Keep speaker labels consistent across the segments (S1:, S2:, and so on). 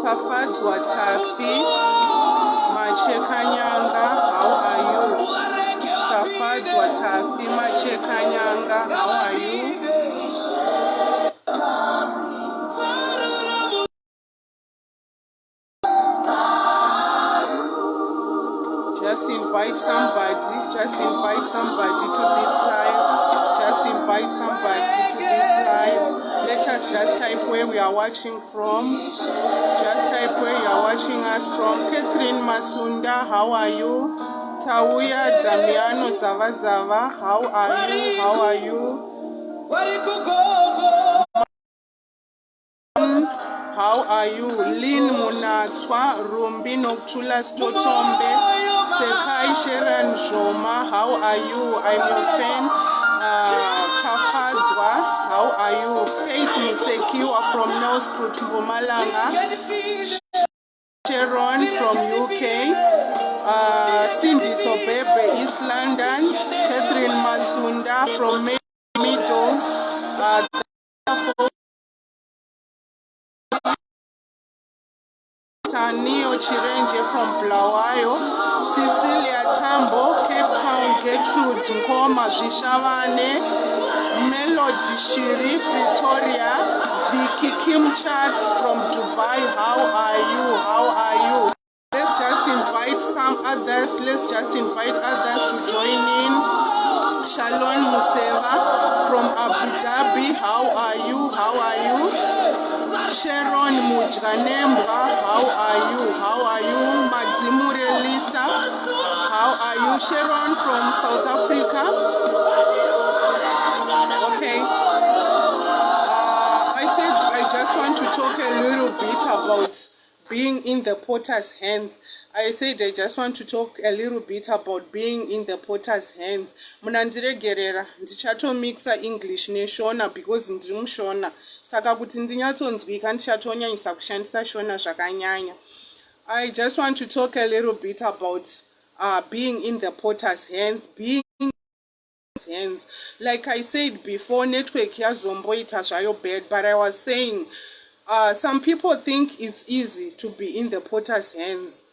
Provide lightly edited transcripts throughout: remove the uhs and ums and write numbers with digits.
S1: Tafadzwa Tafi Machekanyanga, how are you? Tafadzwa Tafi Machekanyanga, how are you? Just invite somebody to this live. Just invite somebody to this live. Let us just type where we are watching from. Just type where you are watching us from. Catherine Masunda, how are you? Tauya Damiano Zavazava, how are you? How are you? How are you? Lynn Munatswa, Rumbi Noctula Stotombe, Sekai Sharon Joma, how are you? I'm your fan. Tafadzwa, how are you? Faith Museki, you are from Nelspruit, Mpumalanga. Sharon from UK. Cindy Sobebe, East London. Catherine Masunda from Meadows. Tanio Chirenje from Blawayo, Cecilia Tambo, Cape Town, Gertrude Nkoma Zhishavane, Melody Shiri, Pretoria, Vicky Kim Charts from Dubai, how are you? How are you? Let's just invite some others, let's just invite others to join in. Shalom Museva from Abu Dhabi, how are you? How are you? Sharon Mujganembra, how are you? How are you? Mazimure Lisa, how are you? Sharon from South Africa. Okay. I said I just want to talk a little bit about being in the potter's hands. I said I just want to talk a little bit about being in the potter's hands. Munandiregerera ndichato mixa English neShona because ndiri muShona. Saka kuti ndinyatsonzwika ndichatonyanyisa kushandisa Shona zvakanyanya. I just want to talk a little bit about being in the potter's hands, hands. Like I said before, network yazomboita zvayo bad, but I was saying some people think it's easy to be in the potter's hands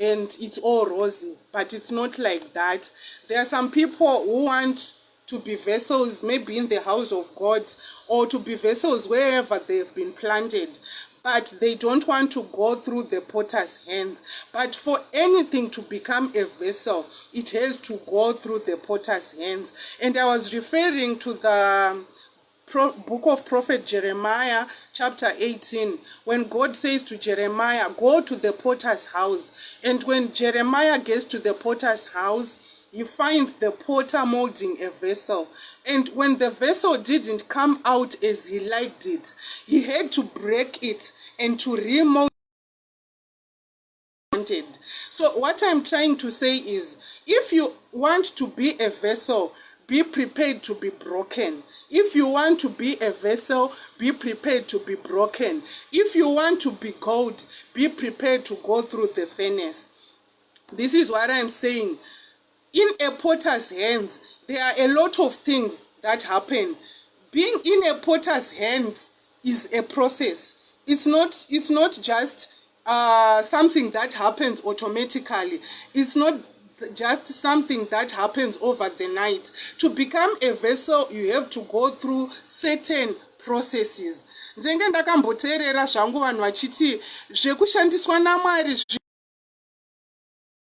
S1: and it's all rosy, but it's not like that. There are some people who want to be vessels, maybe in the house of God, or to be vessels wherever they've been planted, but they don't want to go through the potter's hands. But for anything to become a vessel, it has to go through the potter's hands. And I was referring to the book of prophet Jeremiah, chapter 18, when God says to Jeremiah, go to the potter's house. And when Jeremiah gets to the potter's house, he finds the potter molding a vessel. And when the vessel didn't come out as he liked it, he had to break it and to remold it. So what I'm trying to say is, if you want to be a vessel, be prepared to be broken. If you want to be a vessel, be prepared to be broken. If you want to be gold, be prepared to go through the furnace. This is what I'm saying. in a potter's hands, there are a lot of things that happen. Being in a potter's hands is a process. It's not just something that happens automatically. It's not just something that happens over the night. To become a vessel, you have to go through certain processes. Ndenge ndakamboteerera zvangu vanhu vachiti zvekushandiswa naMwari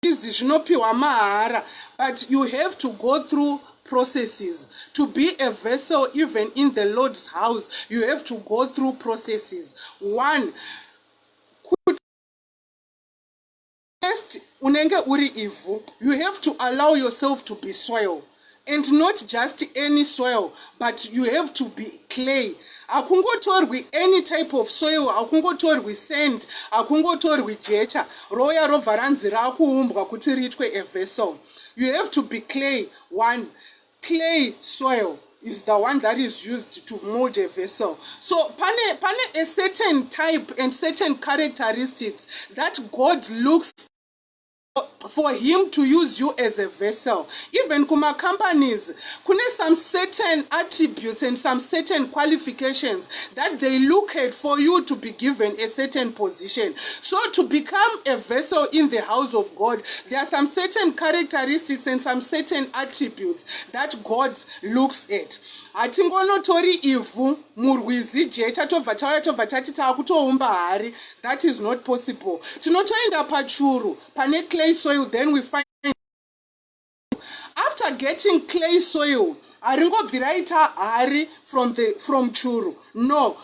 S1: zvinopiwa mahara, but you have to go through processes. To be a vessel, even in the Lord's house, you have to go through processes. One, first, unenge uri ivhu, you have to allow yourself to be soil. And not just any soil, but you have to be clay. Hakungotorwi any type of soil, hakungotorwi sand, hakungotorwi jecha. Roya robva ranzi rakuumbwa kuti riitwe a vessel. You have to be clay. One, clay soil is the one that is used to mold a vessel. So pane a certain type and certain characteristics that God looks for him to use you as a vessel. Even kuma companies, kune some certain attributes and some certain qualifications that they look at for you to be given a certain position. So to become a vessel in the house of God, there are some certain characteristics and some certain attributes that God looks at. Hatingonotori ivhu murwizi jecha tobva tati takutoumba hari. That is not possible. Tinotoenda pachuru pane clay soil, then we find after getting clay soil haringobvi raita hari from churu. No,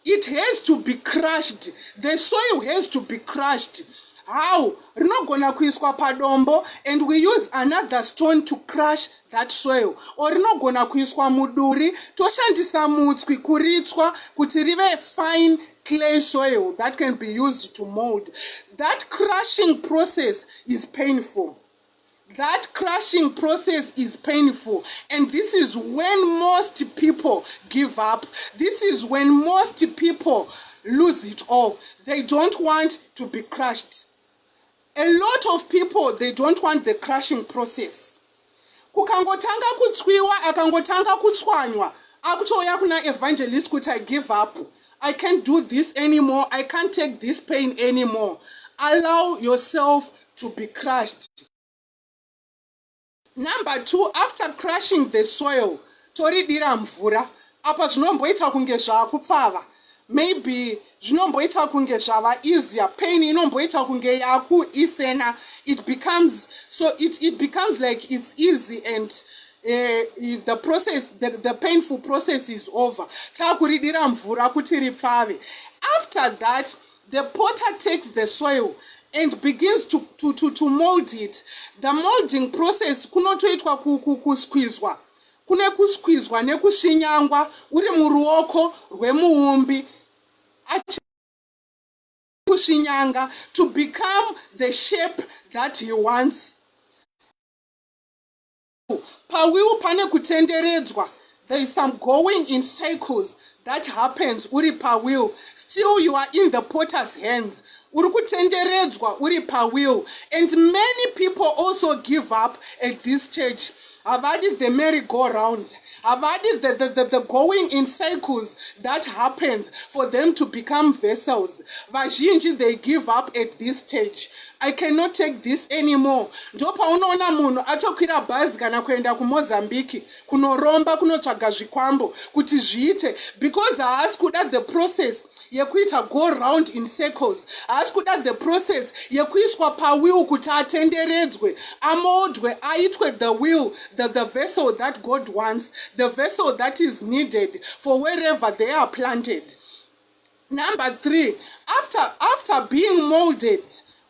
S1: it has to be crushed. The soil has to be crushed. How? Rinogona kuiswa padombo and we use another stone to crush that soil. Or rinogona kuiswa muduri toshandisa mutswi kuritswa kuti rive fine clay soil that can be used to mold. That crushing process is painful. That crushing process is painful, and this is when most people give up. This is when most people lose it all. They don't want to be crushed. A lot of people, they don't want the crushing process. Kukangotanga kutswiwa, akangotanga kutswanywa, akutoya kuna evangelist kuti I give up. I can't do this anymore. I can't take this pain anymore. Allow yourself to be crushed. Number two, after crushing the soil, toridira mvura. Apa zvinomboita kunge zvakupfava. Maybe zvinomboita kunge zvava easier. Pain inomboita kunge yakuisena. It becomes like it's easy and the process, the painful process is over. Takuridira mvura kuti ripfave. After that, the potter takes the soil and begins to mold it. The molding process kunotoitwa kusqueezwa. Kune kusqueezwa nekushinyangwa uri muruoko rwemuumbi kushinyanga to become the shape that he wants. Pawiu pane kutenderedzwa. There is some going in cycles that happens uri pawiu. Still you are in the potter's hands. Uri kutenderedzwa uri pawiu. And many people also give up at this stage. Avadi the merry-go-round. Avadi the going in cycles that happens for them to become vessels. Vazhinji, they give up at this stage. I cannot take this anymore. Ndopa unoona munhu atokwira bhazi kana kuenda kuMozambique kunoromba kunotsvaga zvikwambo kuti zviite because haasi kuda the process yekuita go round in circles. Haasi kuda the process yekuiswa pawill kuti atenderedzwe, amoldwe, aitwe the will, the vessel that God wants, the vessel that is needed for wherever they are planted. Number three, after being molded,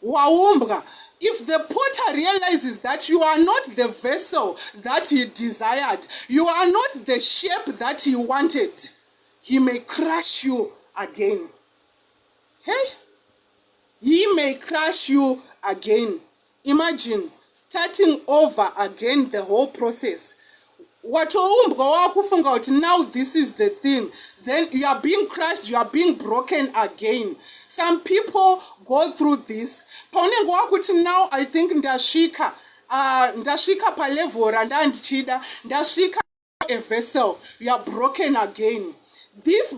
S1: waumbwa, if the potter realizes that you are not the vessel that he desired, you are not the shape that he wanted, he may crush you again. Hey? He may crush you again. Imagine starting over again the whole process. Watoumbwa wakufunga kuti now this is the thing. Then you are being crushed, you are being broken again. Some people go through this. Paunenge wakuti now I think ndasvika. ndasvika palevel randandichida, ndasvika a vessel, you are broken again. This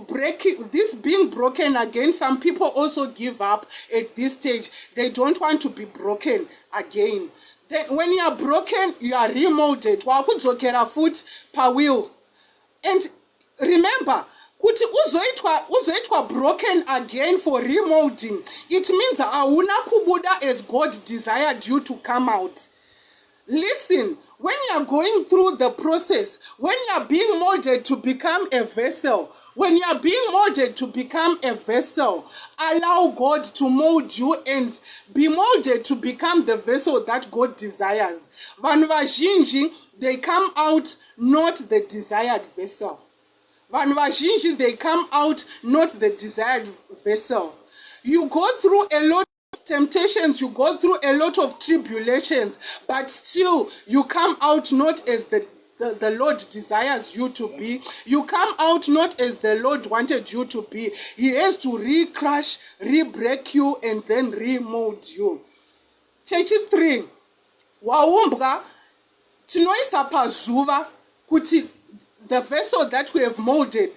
S1: being broken again, some people also give up at this stage. They don't want to be broken again. Then when you are broken, you are remolded. Wakudzokera foot per wheel. And remember, kuti uzoitwa broken again for remolding, it means hauna kubuda as God desired you to come out. Listen, when you are going through the process, when you are being molded to become a vessel, when you are being molded to become a vessel, allow God to mold you and be molded to become the vessel that God desires. Vanhu vazhinji, they come out not the desired vessel. Vanhu vazhinji, they come out not the desired vessel. You go through a lot of temptations, you go through a lot of tribulations, but still you come out not as the Lord desires you to be. You come out not as the Lord wanted you to be. He has to re-crush, re-break you, and then remold you. Chechi 3. Waumbwa tinoisa pazuva kuti the vessel that we have molded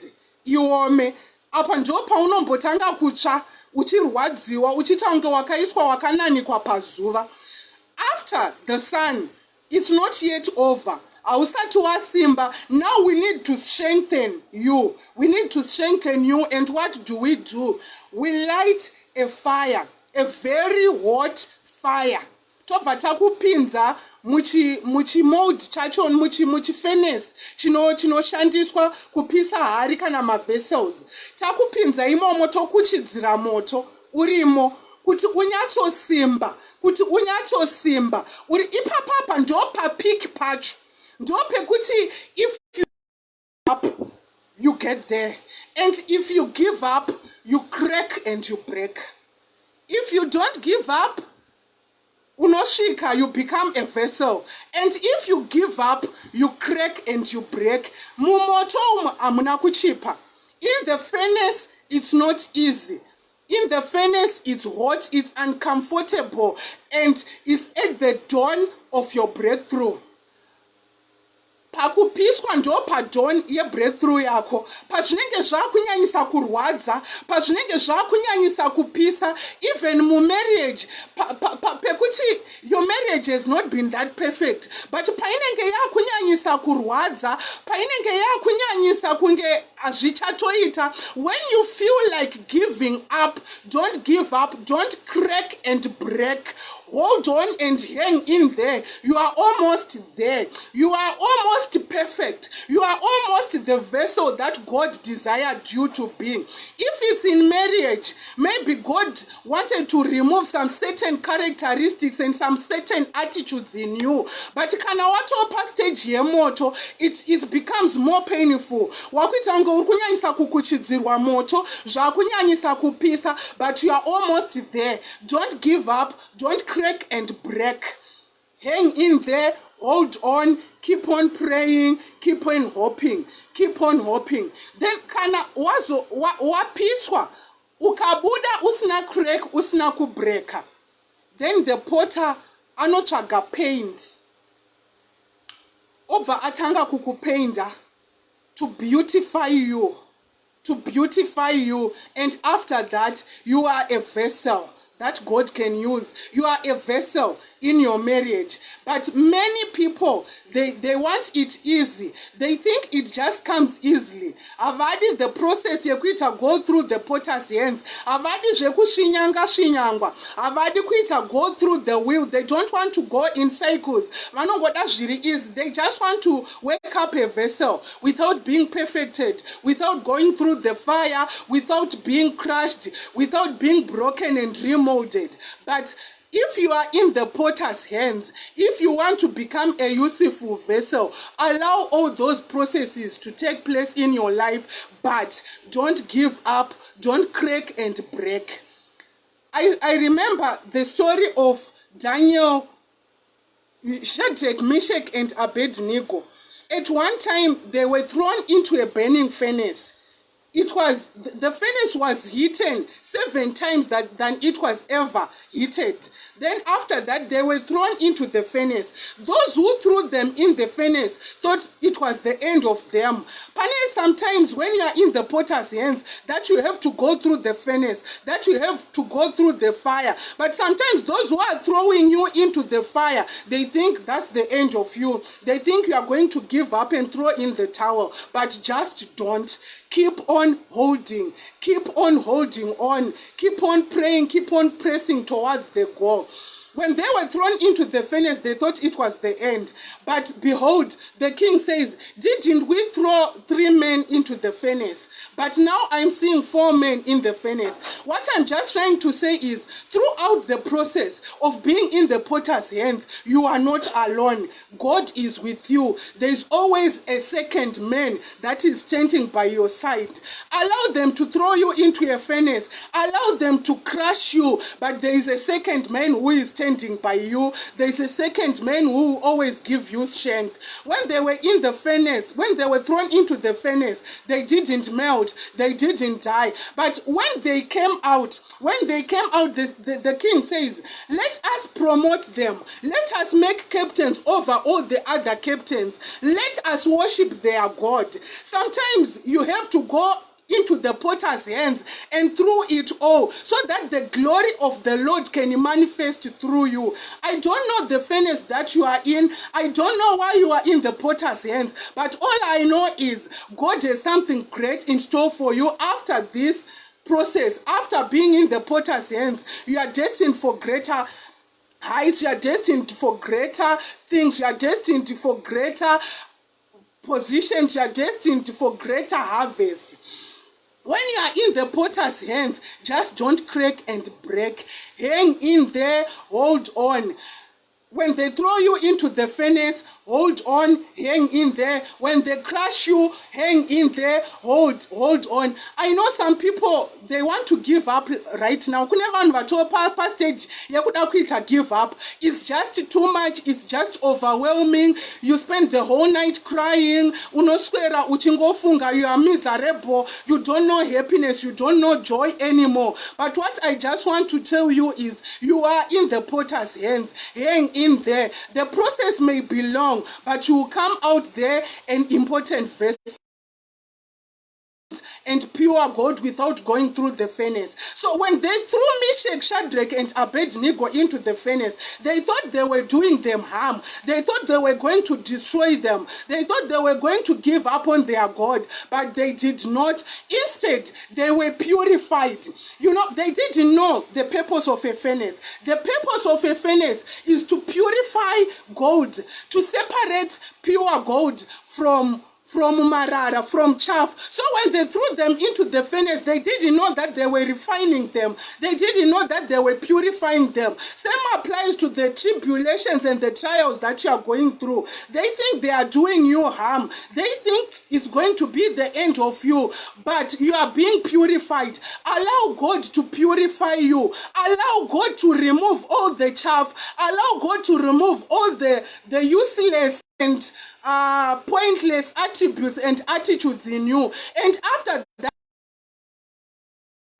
S1: iome. Apa ndo paunombotanga kutsva, uchirwadziwa, uchita kunge wakaiswa wakananikwa pazuva. After the sun, it's not yet over. Ausati wasimba. Now we need to strengthen you. We need to strengthen you. And what do? We light a fire, a very hot fire. Tobva takupinza muchi mold chacho, muchi furnace chinoshandiswa kupisa hari kana mavessels. Takupinza imomo tokuchidzira moto urimo kuti unyatsosimba uri ipapapa ndopa peak pacho, ndope kuti if you up you get there, and if you give up you crack and you break. If you don't give up, unoshika, you become a vessel, and if you give up you crack and you break. Mumoto amuna kuchipa. In the furnace it's not easy. In the furnace it's hot, it's uncomfortable, and it's at the dawn of your breakthrough. Pakupiswa ndo padawn yebreakthrough yako, pazvinenge zvakunyanyisa kurwadza, pazvinenge zvakunyanyisa kupisa, even mumarriage, pekuti your marriage has not been that perfect, but painenge yakunyanyisa kurwadza, painenge yakunyanyisa kunge azvichatoita, when you feel like giving up, don't give up, don't crack and break. Hold on and hang in there. You are almost there. You are almost perfect. You are almost the vessel that God desired you to be. If it's in marriage, maybe God wanted to remove some certain characteristics and some certain attitudes in you. But kana watopa stage yemoto, it becomes more painful. Wakuita ngo ukunyanyisa kukuchidzirwa moto, zvakunyanyisa kupisa, but you are almost there. Don't give up. Don't crack and break. Hang in there, hold on, keep on praying, keep on hoping, keep on hoping. Then kana wapiswa ukabuda usina crack, usina kubreka. Then the potter anochaga paint. Obva atanga kukupainda to beautify you, and after that you are a vessel that God can use. You are a vessel in your marriage. But many people, they want it easy. They think it just comes easily. Avadi the process yekuita go through the potter's hands. Avadi zvekushinyanga. Avadi kuita go through the wheel. They don't want to go in cycles. Vanongoda zviri easy. They just want to wake up a vessel without being perfected, without going through the fire, without being crushed, without being broken and remolded. But if you are in the potter's hands, if you want to become a useful vessel, allow all those processes to take place in your life, but don't give up, don't crack and break. I remember the story of Daniel, Shadrach, Meshach, and Abednego. At one time, they were thrown into a burning furnace. the furnace was heated 7 times than it was ever heated. Then after that, they were thrown into the furnace. Those who threw them in the furnace thought it was the end of them. Sometimes when you are in the potter's hands, that you have to go through the furnace, that you have to go through the fire. But sometimes those who are throwing you into the fire, they think that's the end of you. They think you are going to give up and throw in the towel. But just don't. Keep on holding. Keep on holding on. Keep on praying. Keep on pressing towards the goal. When they were thrown into the furnace, they thought it was the end. But behold, the king says, didn't we throw 3 men into the furnace? But now I'm seeing 4 men in the furnace. What I'm just trying to say is, throughout the process of being in the potter's hands, you are not alone. God is with you. There's always a second man that is standing by your side. Allow them to throw you into a furnace. Allow them to crush you. But there is a second man who is standing by you. There is a second man who will always give you strength. When they were in the furnace, when they were thrown into the furnace, they didn't melt, they didn't die. But when they came out, the king says, let us promote them. Let us make captains over all the other captains. Let us worship their God. Sometimes you have to go into the potter's hands and through it all, so that the glory of the Lord can manifest through you. I don't know the furnace that you are in. I don't know why you are in the potter's hands, but all I know is God has something great in store for you after this process. After being in the potter's hands, you are destined for greater heights. You are destined for greater things. You are destined for greater positions. You are destined for greater harvest. When you are in the potter's hands, just don't crack and break. Hang in there, hold on. When they throw you into the furnace, hold on, hang in there. When they crush you, hang in there, hold on. I know some people, they want to give up right now. Stage give up. It's just too much. It's just overwhelming. You spend the whole night crying. You are miserable. You don't know happiness. You don't know joy anymore. But what I just want to tell you is, you are in the potter's hands. Hang in there. The process may be long, but you will come out there an important vessel and pure gold without going through the furnace. So when they threw Meshach, Shadrach, and Abednego into the furnace, they thought they were doing them harm. They thought they were going to destroy them. They thought they were going to give up on their God, but they did not. Instead, they were purified. You know, they didn't know the purpose of a furnace. The purpose of a furnace is to purify gold, to separate pure gold from marara, from chaff. So when they threw them into the furnace, they didn't know that they were refining them. They didn't know that they were purifying them. Same applies to the tribulations and the trials that you are going through. They think they are doing you harm. They think it's going to be the end of you, but you are being purified. Allow God to purify you. Allow God to remove all the chaff. Allow God to remove all the useless and pointless attributes and attitudes in you. And after that,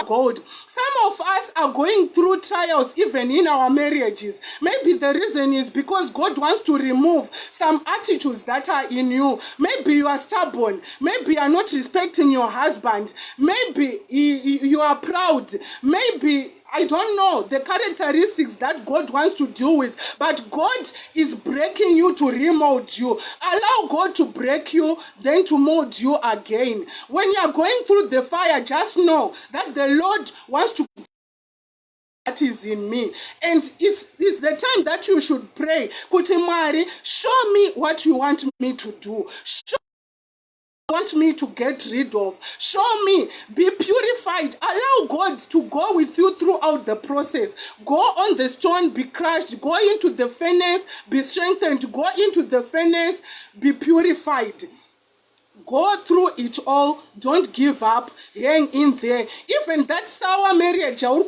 S1: God, some of us are going through trials even in our marriages. Maybe the reason is because God wants to remove some attitudes that are in you. Maybe you are stubborn. Maybe you are not respecting your husband. Maybe you are proud. Maybe I don't know the characteristics that God wants to deal with, but God is breaking you to remold you. Allow God to break you, then to mold you again. When you are going through the fire, just know that the Lord wants to that is in me. And it's the time that you should pray. Kutimari, show me what you want me to do. Show want me to get rid of. Show me. Be purified. Allow God to go with you throughout the process. Go on the stone, be crushed. Go into the furnace, be strengthened. Go into the furnace, be purified. Go through it all. Don't give up. Hang in there. Even that sour marriage, hang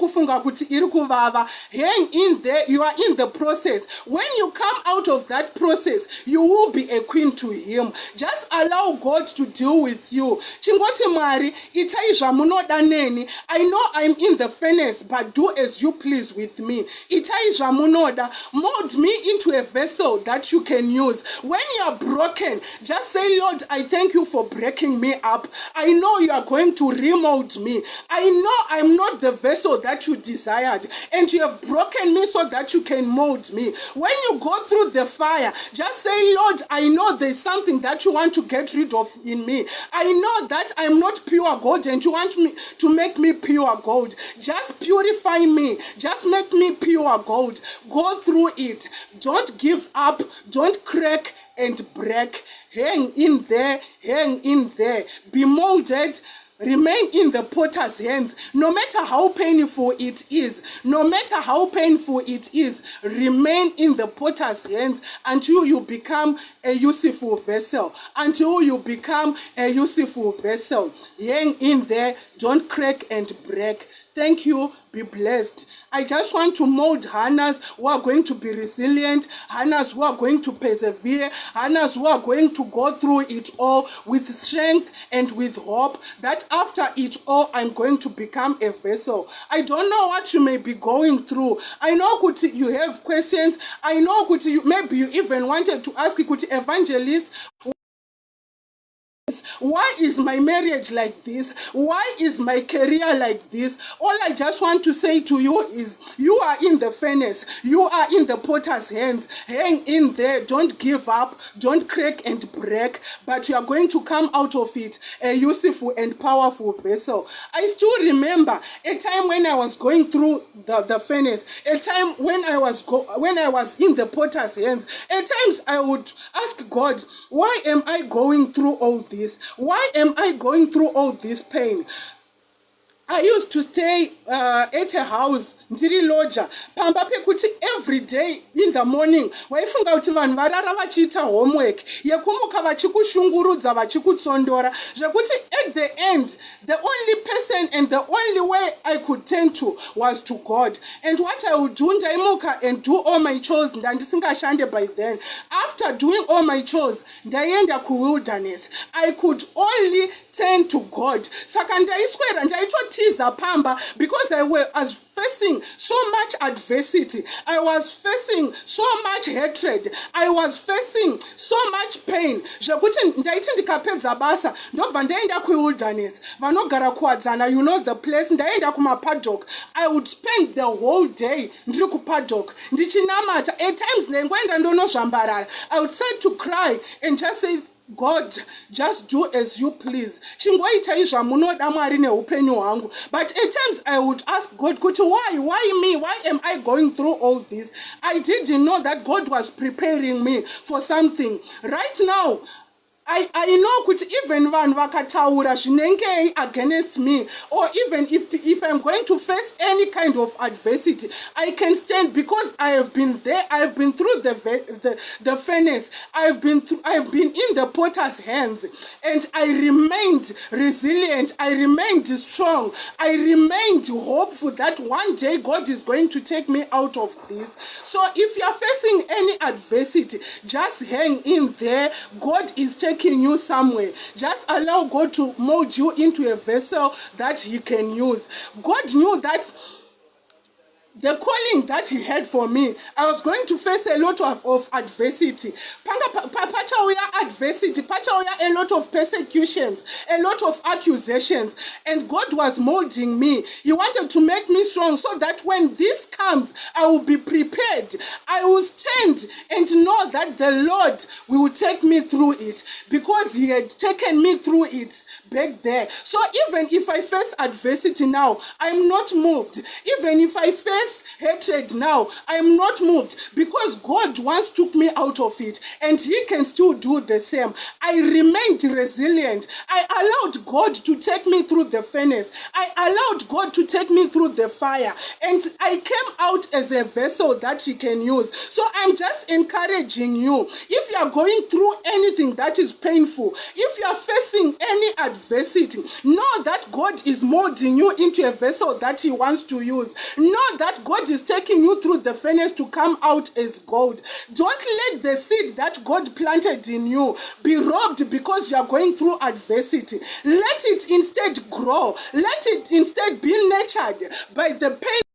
S1: in there. You are in the process. When you come out of that process, you will be a queen to him. Just allow God to deal with you. Chingoti Mari, itai zvamunoda neni. I know I'm in the furnace, but do as you please with me. Itai zvamunoda. Mold me into a vessel that you can use. When you are broken, just say, Lord, I thank you for breaking me up. I know you are going to remold me. I know I'm not the vessel that you desired, and you have broken me so that you can mold me. When you go through the fire, just say, Lord, I know there's something that you want to get rid of in me. I know that I'm not pure gold and you want me to make me pure gold. Just purify me. Just make me pure gold. Go through it. Don't give up. Don't crack and break. Hang in there, hang in there. Be molded. Remain in the potter's hands. No matter how painful it is, no matter how painful it is, remain in the potter's hands until you become a useful vessel. Until you become a useful vessel. Hang in there. Don't crack and break. Thank you. Be blessed. I just want to mold Hannahs who are going to be resilient, Hannahs who are going to persevere, Hannahs who are going to go through it all with strength and with hope, that after it all, I'm going to become a vessel. I don't know what you may be going through. I know you have questions. I know maybe you even wanted to ask evangelist, why is my marriage like this? Why is my career like this? All I just want to say to you is, you are in the furnace. You are in the potter's hands. Hang in there. Don't give up. Don't crack and break. But you are going to come out of it a useful and powerful vessel. I still remember a time when I was going through the furnace. A time when I was in the potter's hands. At times I would ask God, why am I going through all this? Why am I going through all this pain? I used to stay at a house ndiri loja pamba pekuti every day in the morning waifunga kuti vanhu varara vachiita homework yekumuka vachikushungurudza vachikutsondora zvekuti at the end the only person and the only way I could turn to was to God. And what I would do, ndaimuka and do all my chores, ndandisingashande by then. After doing all my chores, ndaienda kuwilderness. I could only turn to God. Saka ndaiswera ndaitotiza pamba because I was facing so much adversity. I was facing so much hatred. I was facing so much pain. Zvekuti ndaiti ndikapedza basa ndobva ndaenda kuwilderness. Vanogara kuwadzana, you know the place. Ndaenda kumapaddock. I would spend the whole day ndiri kupaddock ndichinamata. At times ndaingoenda ndonozvambarara. I would start to cry and just say, God, just do as you please. Chingoitai zvamunoda Mwari neupenyu hwangu. But at times I would ask God, why me? Why am I going through all this? I didn't know that God was preparing me for something. Right now, I know that even vanhu vakataura zvinenge against me, or even if I'm going to face any kind of adversity, I can stand because I have been there. I have been through the furnace. I have been in the potter's hands, and I remained resilient. I remained strong. I remained hopeful that one day God is going to take me out of this. So if you are facing any adversity, just hang in there. God is taking you somewhere. Just allow God to mold you into a vessel that He can use. God knew that the calling that He had for me, I was going to face a lot of adversity. Pachauya adversity, pachauya a lot of persecutions, a lot of accusations, and God was molding me. He wanted to make me strong so that when this comes, I will be prepared. I will stand and know that the Lord will take me through it because He had taken me through it back there. So even if I face adversity now, I'm not moved. Even if I face face hatred now, I am not moved because God once took me out of it and he can still do the same. I remained resilient. I allowed God to take me through the furnace. I allowed God to take me through the fire, and I came out as a vessel that he can use. So I'm just encouraging you, if you are going through anything that is painful, if you are facing any adversity, know that God is molding you into a vessel that he wants to use. Know that God is taking you through the furnace to come out as gold. Don't let the seed that God planted in you be robbed because you are going through adversity. Let it instead grow. Let it instead be nurtured by the pain